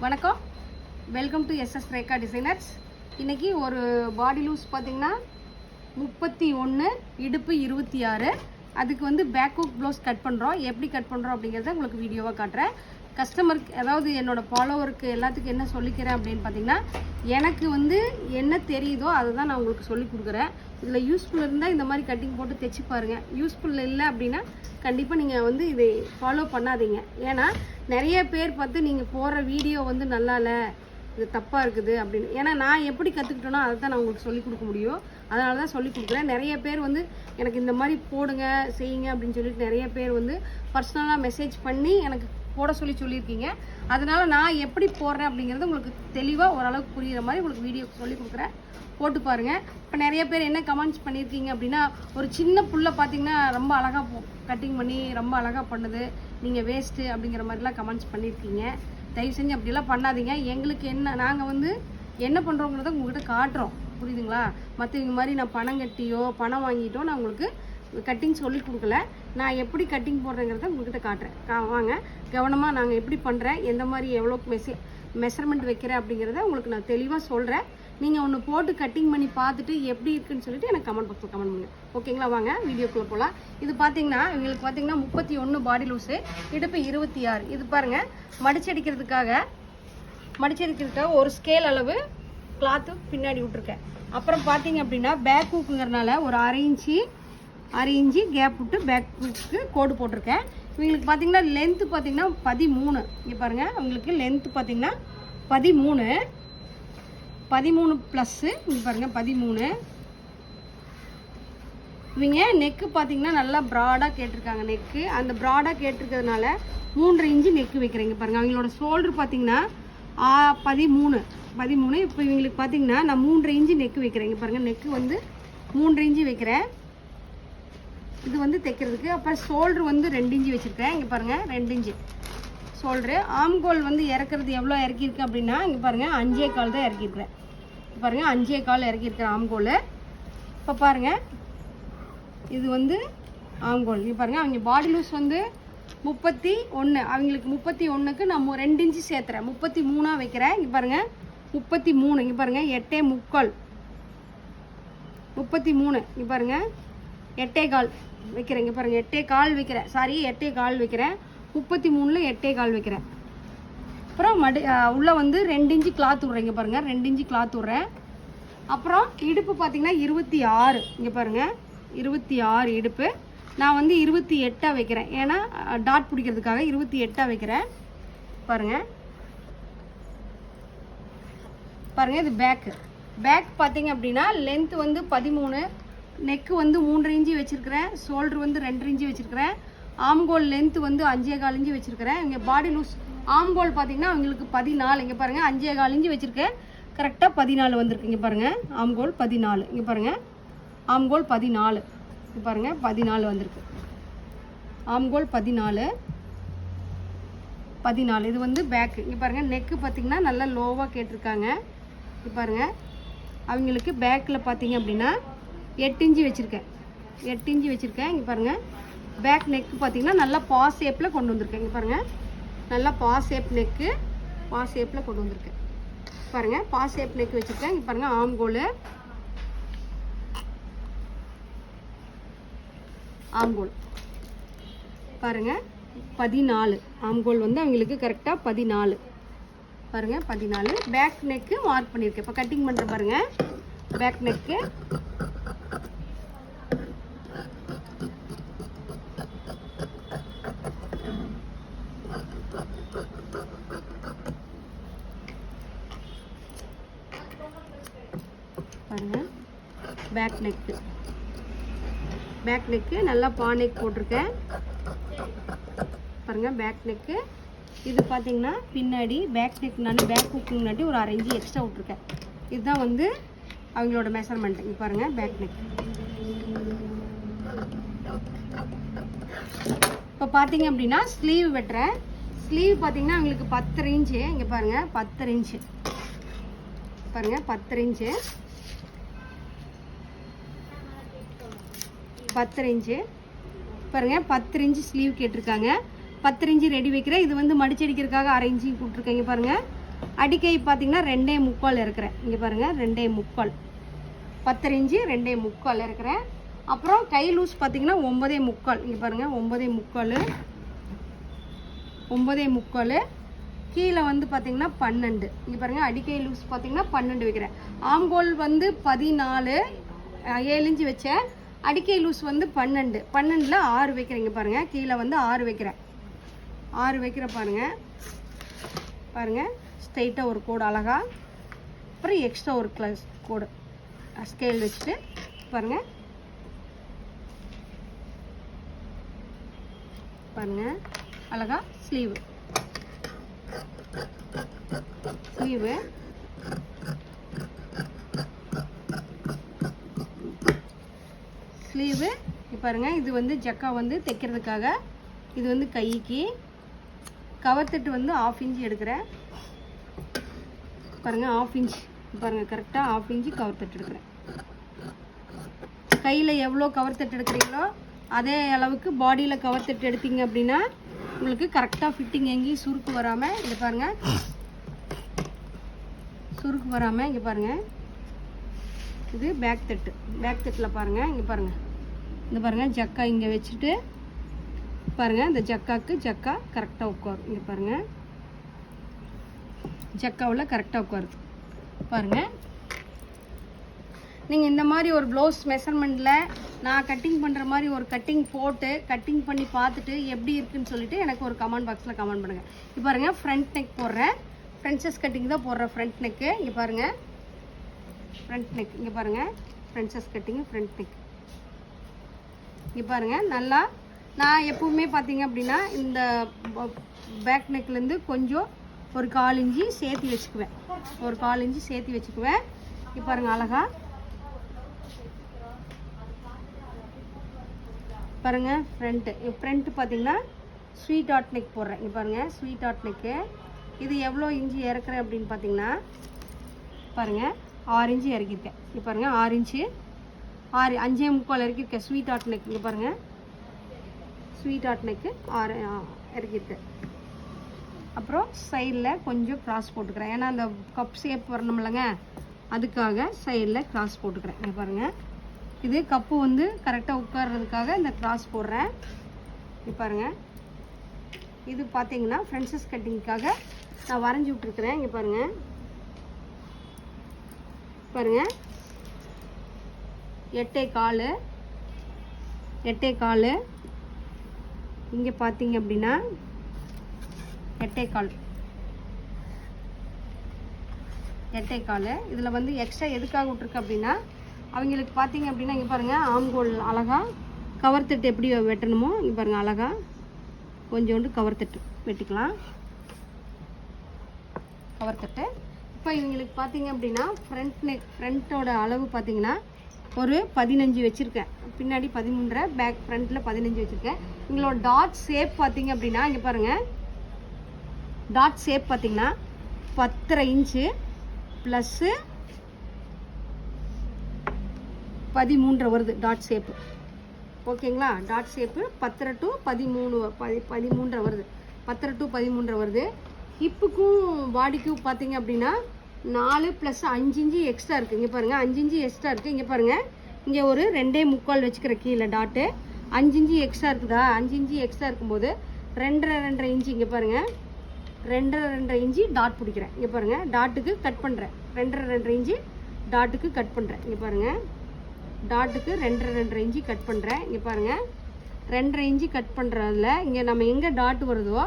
வணக்கம், welcome to SS Rekha designers. இன்றைக்கி ஒரு பாடி லூஸ் பார்த்திங்கன்னா 31, இடுப்பு 26. அதுக்கு வந்து பேக் ஹூக் ப்ளவுஸ் கட் பண்ணுறோம். எப்படி கட் பண்ணுறோம் அப்படிங்கிறத உங்களுக்கு வீடியோவாக காட்டுறேன். கஸ்டமருக்கு, அதாவது என்னோடய ஃபாலோவருக்கு எல்லாத்துக்கும் என்ன சொல்லிக்கிறேன் அப்படின்னு பார்த்தீங்கன்னா, எனக்கு வந்து என்ன தெரியுதோ அதை தான் நான் உங்களுக்கு சொல்லி கொடுக்குறேன். இதில் யூஸ்ஃபுல் இருந்தால் இந்த மாதிரி கட்டிங் போட்டு தைச்சி பாருங்கள். யூஸ்ஃபுல் இல்லை அப்படின்னா கண்டிப்பாக நீங்கள் வந்து இதை ஃபாலோ பண்ணாதீங்க. ஏன்னா நிறைய பேர் பார்த்து நீங்கள் போடுற வீடியோ வந்து நல்லா இல்லை, இது தப்பாக இருக்குது அப்படின்னு. ஏன்னா நான் எப்படி கற்றுக்கிட்டேனோ அதை தான் நான் உங்களுக்கு சொல்லிக் கொடுக்க முடியும். அதனால தான் சொல்லிக் கொடுக்குறேன். நிறைய பேர் வந்து எனக்கு இந்த மாதிரி போடுங்க, செய்யுங்க அப்படின்னு சொல்லிட்டு நிறைய பேர் வந்து பர்சனலாக மெசேஜ் பண்ணி எனக்கு போட சொல்லியிருக்கீங்க. அதனால் நான் எப்படி போடுறேன் அப்படிங்கிறது உங்களுக்கு தெளிவாக ஓரளவுக்கு புரிகிற மாதிரி உங்களுக்கு வீடியோ சொல்லி கொடுக்குறேன். போட்டு பாருங்கள். இப்போ நிறைய பேர் என்ன கமெண்ட்ஸ் பண்ணியிருக்கீங்க அப்படின்னா, ஒரு சின்ன புல்லை பார்த்தீங்கன்னா ரொம்ப அழகாக கட்டிங் பண்ணி ரொம்ப அழகாக பண்ணுது, நீங்கள் வேஸ்ட்டு அப்படிங்கிற மாதிரிலாம் கமெண்ட்ஸ் பண்ணியிருக்கீங்க. தயவு செஞ்சு அப்படிலாம் பண்ணாதீங்க. எங்களுக்கு என்ன, நாங்கள் வந்து என்ன பண்ணுறோங்கிறத உங்கள்கிட்ட காட்டுறோம், புரியுதுங்களா? மற்றவங்க மாதிரி நான் பணம் கட்டியோ பணம் வாங்கிட்டோ நான் உங்களுக்கு கட்டிங் சொல்லி கொடுக்கல. நான் எப்படி கட்டிங் போடுறேங்கிறத உங்கள்கிட்ட காட்டுறேன். வாங்க, கவனமாக நாங்கள் எப்படி பண்ணுறேன், எந்த மாதிரி எவ்வளோ மெஷர்மெண்ட் வைக்கிறேன் அப்படிங்கிறத உங்களுக்கு நான் தெளிவாக சொல்கிறேன். நீங்கள் ஒன்று போட்டு கட்டிங் பண்ணி பார்த்துட்டு எப்படி இருக்குன்னு சொல்லிட்டு எனக்கு கமெண்ட் பாக்ஸில் கமெண்ட் பண்ணுங்கள். ஓகேங்களா? வாங்க வீடியோக்குள்ளே போகலாம். இது பார்த்தீங்கன்னா எங்களுக்கு பார்த்தீங்கன்னா 31 பாடி லூஸு, இடுப்பு 26. இது பாருங்கள், மடிச்சடிக்கிறதுக்காக ஒரு ஸ்கேல் அளவு கிளாத்து பின்னாடி விட்ருக்கேன். அப்புறம் பார்த்தீங்க அப்படின்னா பேக் ஹூக்குங்கிறனால ஒரு அரை இன்ச்சு கேப் விட்டு பேக் ஹூக்கு கோடு போட்டிருக்கேன். இவங்களுக்கு பார்த்தீங்கன்னா லென்த்து பார்த்தீங்கன்னா 13. இங்கே பாருங்கள், அவங்களுக்கு லென்த்து பார்த்தீங்கன்னா 13 ப்ளஸ்ஸு. இங்கே பாருங்கள் 13. இவங்க நெக்கு பார்த்தீங்கன்னா நல்லா ப்ராடாக கேட்டிருக்காங்க. நெக்கு அந்த ப்ராடாக கேட்டிருக்கிறதுனால 3 இன்ச்சு நெக்கு வைக்கிறேங்க. பாருங்கள், அவங்களோட ஷோல்டர் பார்த்தீங்கன்னா 13. இப்போ இவங்களுக்கு பார்த்தீங்கன்னா நான் 3 இன்ச்சு நெக்கு வைக்கிறேங்க. பாருங்கள், நெக்கு வந்து 3 இன்ச்சு வைக்கிறேன். இது வந்து தைக்கிறதுக்கு. அப்புறம் ஷோல்டர் வந்து 2 இன்ச்சு வச்சுருக்கேன். இங்கே பாருங்கள், 2 இன்ச்சு ஷோல்டரு. ஆம்கோல் வந்து இறக்குறது எவ்வளோ இறக்கியிருக்கேன் அப்படின்னா, இங்கே பாருங்கள் 5.25 தான் இறக்கியிருக்கிறேன். பாருங்கள், 5.25 இறக்கியிருக்கிறேன் ஆம்கோல். இப்போ பாருங்கள், இது வந்து ஆம்கோல். இங்கே பாருங்கள், அவங்க பாடி லூஸ் வந்து 31. அவங்களுக்கு 31க்கு நான் 2 இன்ச்சு சேர்த்துறேன். 33 வைக்கிறேன். இங்கே பாருங்கள் 33. இங்கே பாருங்கள் 8.75. 33. இங்கே பாருங்கள் 8.25 வைக்கிறேன். இங்கே பாருங்கள் 8.25 வைக்கிறேன். 8.25 வைக்கிறேன். 33ல் 8.25 வைக்கிறேன். அப்புறம் உள்ளே வந்து 2 இன்ச்சு கிளாத் விட்றேன். இங்கே பாருங்கள் 2 இன்ச்சு கிளாத் விட்றேன். அப்புறம் இடுப்பு பார்த்தீங்கன்னா 26. இங்கே பாருங்கள் 26 இடுப்பு. நான் வந்து 28 வைக்கிறேன். ஏன்னா டாட் பிடிக்கிறதுக்காக 28 வைக்கிறேன். பாருங்கள் இது பேக் பார்த்தீங்க அப்படின்னா லென்த்து வந்து 13, நெக்கு வந்து 3 இன்ச்சு வச்சுருக்கிறேன். ஷோல்டர் வந்து 2 இன்ச்சு வச்சுருக்கிறேன். ஆம்கோல் லென்த்து வந்து 5.25 இன்ச்சு வச்சுருக்கிறேன். இங்கே பாடி லூஸ் ஆம்கோல் பார்த்தீங்கன்னா அவங்களுக்கு 14. இங்கே பாருங்கள் 5.25 இன்ச்சு வச்சுருக்கேன். கரெக்டாக 14 வந்திருக்கு. இங்கே பாருங்கள் ஆம்கோல் 14. இங்கே பாருங்கள் ஆம்கோல் 14. இங்கே பாருங்கள் 14 வந்திருக்கு. ஆம்கோல் 14. இது வந்து பேக்கு. இங்கே பாருங்கள் நெக்கு பார்த்தீங்கன்னா நல்லா லோவாக கேட்டிருக்காங்க. இங்கே பாருங்கள், அவங்களுக்கு பேக்கில் பார்த்தீங்க அப்படின்னா 8 இன்ச்சு வச்சுருக்கேன். 8 இன்ச்சு வச்சுருக்கேன். இங்கே பாருங்கள் பேக் நெக்கு பார்த்தீங்கன்னா நல்லா பாஸ் ஷேப்பில் கொண்டு வந்திருக்கேன். இங்கே பாருங்கள், நல்லா பாஸ் ஷேப் நெக்கு, பாஸ் ஷேப்பில் கொண்டு வந்திருக்கேன். பாருங்கள் பாஸ் ஷேப் நெக்கு வச்சுருக்கேன். இங்கே பாருங்கள் ஆம்கோல் பாருங்கள் 14. ஆம்கோல் வந்து அவங்களுக்கு கரெக்டாக 14. பாருங்கள் 14. பேக் நெக்கு மார்க் பண்ணியிருக்கேன். இப்போ கட்டிங் பண்ணுற பாருங்கள், பேக் நெக்கு பாருங்கள். பேக் நெக்கு நல்லா நெக் போட்டிருக்கேன். பாருங்கள் பேக் நெக்கு. இது பார்த்தீங்கன்னா பின்னாடி பேக் நெக் நான் பேக் ஹூக்கு முன்னாடி ஒரு அரை இன்ச்சு எக்ஸ்ட்ரா விட்ருக்கேன். இதுதான் வந்து அவங்களோட மெஷர்மெண்ட். இங்கே பாருங்கள் பேக் நெக். இப்போ பார்த்தீங்க அப்படின்னா ஸ்லீவ் வெட்டுறேன். ஸ்லீவ் பார்த்தீங்கன்னா அவங்களுக்கு 10 இன்ச்சு. இங்கே பாருங்கள் 10 இன்ச்சு. பாருங்கள் 10 இன்ச்சு. 10 இன்ச்சு பாருங்கள். 10 இன்ச்சு ஸ்லீவ் கேட்டிருக்காங்க. 10 இன்ச்சு ரெடி வைக்கிறேன். இது வந்து மடிச்சடிக்கிறதுக்காக அரை இன்ச்சு கொடுத்துருக்கேங்க. பாருங்கள் அடிக்கை பார்த்தீங்கன்னா 2.25 இருக்கிறேன். இங்கே பாருங்கள் 2.25 10 இன்ச்சு 2.25 இருக்கிறேன். அப்புறம் கை லூஸ் பார்த்தீங்கன்னா 9.25. இங்கே பாருங்கள் 9.25 கீழே வந்து பார்த்தீங்கன்னா 12. இங்கே பாருங்கள் அடிக்கை லூஸ் பார்த்தீங்கன்னா 12 வைக்கிறேன். ஆம்கோல் வந்து 14 7 இன்ச்சு வச்சேன். அடிக்கை லூஸ் வந்து 12ல் 6 வைக்கிறேன். இங்கே பாருங்கள் கீழே வந்து 6 வைக்கிறேன். 6 வைக்கிற பாருங்கள் ஸ்ட்ரைட்டாக ஒரு கோடு அழகா, அப்புறம் எக்ஸ்ட்ரா ஒரு கோடு ஸ்கேல் வச்சுட்டு பாருங்கள் அழகா ஸ்லீவு பாருங்க. இது வந்து ஜக்கா வந்து தைக்கிறதுக்காக, இது வந்து கைக்கு கவர் தட்டு வந்து 1/2 இன்ச் எடுக்கிறேன். பாருங்க 1/2 இன்ச் பாருங்க, கரெக்டாக 1/2 இன்ச்சு கவர் தட்டு எடுக்கிறேன். கையில் எவ்வளோ கவர் தட்டு எடுக்கிறீங்களோ அதே அளவுக்கு பாடியில் கவர் தட்டு எடுத்தீங்க அப்படின்னா உங்களுக்கு கரெக்டாக ஃபிட்டிங் எங்கேயும் சுருக்கு வராமல், இங்கே பாருங்கள் சுருக்கு வராமல், இங்கே பாருங்கள் இது பேக் தட்டில் பாருங்கள், இங்கே பாருங்கள் இந்த பாருங்கள் ஜக்கா இங்கே வச்சுட்டு பாருங்கள், இந்த ஜக்கா கரெக்டாக உட்காரும். இங்கே பாருங்கள் ஜக்காவில் கரெக்டாக உட்காருது பாருங்கள். நீங்கள் இந்த மாதிரி ஒரு ப்ளவுஸ் மெஷர்மெண்ட்டில் நான் கட்டிங் பண்ணுற மாதிரி ஒரு கட்டிங் போட்டு கட்டிங் பண்ணி பார்த்துட்டு எப்படி இருக்குன்னு சொல்லிட்டு எனக்கு ஒரு கமெண்ட் பாக்ஸில் கமெண்ட் பண்ணுங்கள். இப்போ பாருங்கள் ஃப்ரண்ட் நெக் போடுறேன், ஃப்ரென்ச்சஸ் கட்டிங் தான் போடுறேன். ஃப்ரண்ட் நெக்கு இங்கே பாருங்கள், ஃப்ரண்ட் நெக் இங்கே பாருங்கள், ஃப்ரென்ச்சஸ் கட்டிங்கு ஃப்ரண்ட் நெக் இங்கே பாருங்கள். நல்லா நான் எப்பவுமே பார்த்தீங்க அப்படின்னா இந்த பேக் நெக்லேருந்து கொஞ்சம் ஒரு 1/4 இன்ச்சு சேர்த்து வச்சுக்குவேன். ஒரு 1/4 இன்ச்சு சேர்த்து வச்சுக்குவேன். இங்கே பாருங்கள் அழகா பாருங்கள் ஃப்ரண்ட்டு பார்த்தீங்கன்னா ஸ்வீட் ஆர்ட் நெக் போடுறேன். இங்கே பாருங்கள் ஸ்வீட் ஆர்ட் நெக்கு. இது எவ்வளோ இன்ச்சு இறக்குறேன் அப்படின்னு பார்த்தீங்கன்னா பாருங்கள் 6 இன்ச்சு இறக்கியிருக்கேன். இங்கே பாருங்கள் 6 இன்ச்சு 5.25 இறக்கியிருக்கேன் ஸ்வீட் ஆர்ட் நெக். இங்கே பாருங்கள் ஸ்வீட் ஆர்ட் நெக்கு 6 இறக்கியிருக்கேன். அப்புறம் சைடில் கொஞ்சம் கிராஸ் போட்டுக்கிறேன், ஏன்னா அந்த கப் ஷேப் வரணும்லங்க, அதுக்காக சைடில் கிராஸ் போட்டுக்கிறேன். இங்கே பாருங்கள் இது கப்பு வந்து கரெக்டாக உட்கார்றதுக்காக இந்த கிராஸ் போடுறேன். இது பாருங்கள் இது பார்த்தீங்கன்னா ஃப்ரென்ச்சஸ் கட்டிங்க்காக நான் வரைஞ்சி விட்ருக்குறேன். இங்கே பாருங்கள் 8.25 இங்கே பார்த்தீங்க அப்படின்னா 8.25 இதில் வந்து எக்ஸ்ட்ரா எதுக்காக விட்ருக்கு அப்படின்னா அவங்களுக்கு பார்த்தீங்க அப்படின்னா இங்கே பாருங்கள் ஆம்கோல் அழகாக கவர் தட்டு எப்படி வெட்டணுமோ இங்கே பாருங்கள் அழகாக கொஞ்சோண்டு கவர் தட்டு வெட்டிக்கலாம். கவர் தட்டு இப்போ இவங்களுக்கு பார்த்தீங்க அப்படின்னா ஃப்ரண்ட்டோட அளவு பார்த்தீங்கன்னா ஒரு 15 வச்சுருக்கேன், பின்னாடி 13, பேக் ஃப்ரண்ட்டில் 15 வச்சுருக்கேன். உங்களோட டாட் ஷேப் பார்த்தீங்க அப்படின்னா இங்கே பாருங்கள் டாட் ஷேப் பார்த்தீங்கன்னா 10.5 இன்ச்சு ப்ளஸ்ஸு 13 வருது டாட் ஷேப்பு. ஓகேங்களா, டாட் ஷேப்பு 10 to 13 வருது. 10 to 13 வருது. ஹிப்புக்கும் பாடிக்கும் பார்த்தீங்க அப்படின்னா 4 + 5 இன்ச்சு எக்ஸ்ட்ரா இருக்குது. இங்கே பாருங்கள் 5 இன்ச்சு எக்ஸ்ட்ரா இருக்குது. இங்கே பாருங்கள் இங்கே ஒரு 2.25 வச்சுக்கிற கீழே டாட்டு 5 இன்ச்சு எக்ஸ்ட்ரா இருக்குதா. 5 இன்ச்சு எக்ஸ்ட்ரா இருக்கும்போது 2.5 இன்ச்சு இங்கே பாருங்கள் 2.5 இன்ச்சு டாட் பிடிக்கிறேன். இங்கே பாருங்கள் டாட்டுக்கு கட் பண்ணுறேன். 2.5 இன்ச்சு டாட்டுக்கு கட் பண்ணுறேன். இங்கே பாருங்கள் டாட்டுக்கு 2.5 இன்ச்சு கட் பண்ணுறேன். இங்கே பாருங்கள் 2.5 இன்ச்சு கட் பண்ணுறதுல இங்கே நம்ம எங்கே டாட் வருதோ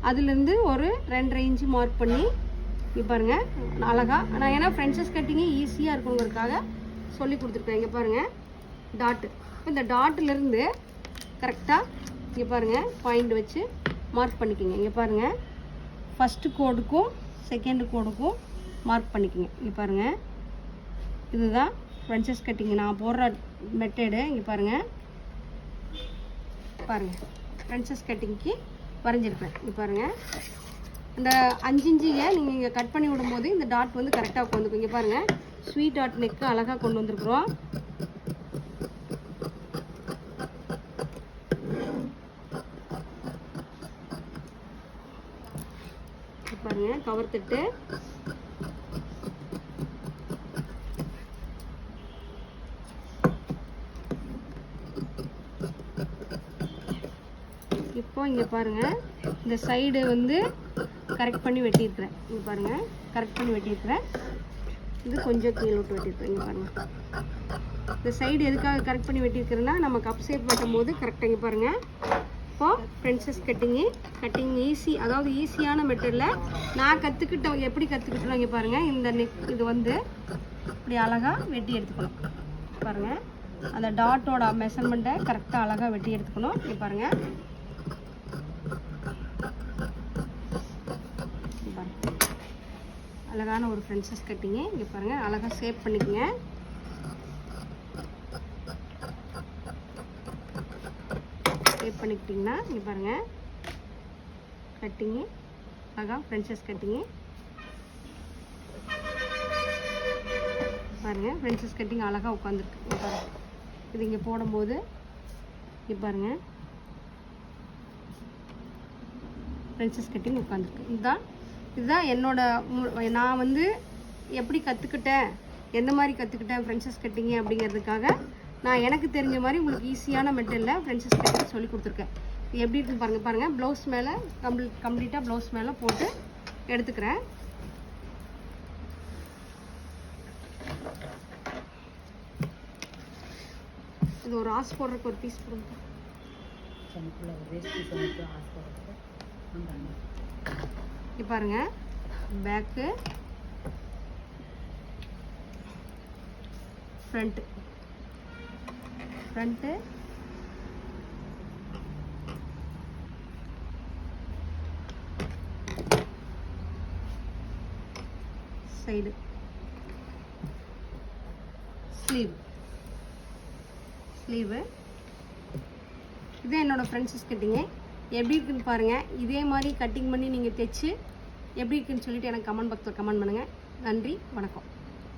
அதுலேருந்து ஒரு 2.5 இன்ச்சு மார்க் பண்ணி இங்கே பாருங்கள் அழகாக நான் ஏன்னா ஃப்ரென்ச்சஸ் கட்டிங்கு ஈஸியாக இருக்குங்கிறதுக்காக சொல்லி கொடுத்துருக்கேன். இங்கே பாருங்கள் டாட்டு. இந்த டாட்டிலேருந்து கரெக்டாக இங்கே பாருங்கள் பாயிண்ட் வச்சு மார்க் பண்ணிக்கோங்க. இங்கே பாருங்கள் ஃபஸ்ட்டு கோடுக்கும் செகண்ட் கோடுக்கும் மார்க் பண்ணிக்கோங்க. இங்கே பாருங்கள் இதுதான் ஃப்ரென்ச்சஸ் கட்டிங் நான் போடுற மெத்தடு. இங்கே பாருங்கள் ஃப்ரென்ச்சஸ் கட்டிங்க்கு வரைஞ்சிருப்பேன். இங்கே பாருங்கள் இந்த 5 இன்ச்சியை நீங்கள் இங்கே கட் பண்ணி விடும்போது இந்த டாட் வந்து கரெக்டாக உட்காந்துக்கும். இங்கே பாருங்கள் ஸ்வீட் டாட் நெக்கு அழகாக கொண்டு வந்துருக்குறோம். பாருங்கள் கவர் தட்டு. இப்போ இங்கே பாருங்கள் இந்த சைடு வந்து கரெக்ட் பண்ணி வெட்டியிருக்கிறேன். இங்கே பாருங்கள் கரெக்ட் பண்ணி வெட்டியிருக்கிறேன். இது கொஞ்சம் கீழே விட்டு வெட்டியிருக்கிறேன். இங்கே பாருங்கள் இந்த சைடு எதுக்காக கரெக்ட் பண்ணி வெட்டியிருக்கிறேன்னா நம்ம கப் ஷேப் வெட்டும் போது கரெக்டாக. இங்கே பாருங்கள் இப்போது பிரின்சஸ் கட்டிங் ஈஸி, அதாவது ஈஸியான மெத்தடில் நான் கற்றுக்கிட்டேன். எப்படி கற்றுக்கிட்டோம் இங்கே பாருங்கள். இந்த நெக் இது வந்து இப்படி அழகாக வெட்டி எடுத்துக்கணும். பாருங்கள் அந்த டாட்டோட மெஷர்மெண்ட்டை கரெக்டாக அழகாக வெட்டி எடுத்துக்கணும். இங்கே பாருங்கள் அழகான ஒரு பிரின்சஸ் கட்டிங்கு. இங்கே பாருங்கள் அழகாக ஷேப் பண்ணிக்கோங்க. ஷேப் பண்ணிக்கிட்டிங்கன்னா இங்கே பாருங்கள் கட்டிங்கு அழகாக பிரின்சஸ் கட்டிங்கு. பாருங்கள் பிரின்சஸ் கட்டிங் அழகாக உட்காந்துருக்கு. இங்கே பாருங்கள் இது இங்கே போடும்போது இங்கே பாருங்கள் பிரின்சஸ் கட்டிங் உட்காந்துருக்கு. இதுதான் என்னோட நான் வந்து எப்படி கற்றுக்கிட்டேன், எந்த மாதிரி கற்றுக்கிட்டேன் பிரின்சஸ் கட்டிங்கு அப்படிங்கிறதுக்காக நான் எனக்கு தெரிஞ்ச மாதிரி உங்களுக்கு ஈஸியான மெட்டீரியலில் பிரின்சஸ் கட்டிங் சொல்லி கொடுத்துருக்கேன். இது எப்படி இருக்குன்னு பாருங்கள் ப்ளவுஸ் மேலே கம்ப்ளீட்டாக ப்ளவுஸ் மேலே போட்டு எடுத்துக்கிறேன். இது ஒரு ஆஸ் போடுறதுக்கு ஒரு பீஸ் போடுங்க. இப்போ பாருங்க பேக்கு ஃப்ரண்ட்டு சைடு ஸ்லீவு. இது என்னோடய பிரின்சஸ் கட்டிங்கு. எப்படி இருக்குன்னு பாருங்கள். இதே மாதிரி கட்டிங் பண்ணி நீங்கள் தைச்சு எப்படி இருக்குன்னு சொல்லிவிட்டு எனக்கு கமெண்ட் பாக்ஸில் கமெண்ட் பண்ணுங்கள். நன்றி, வணக்கம்.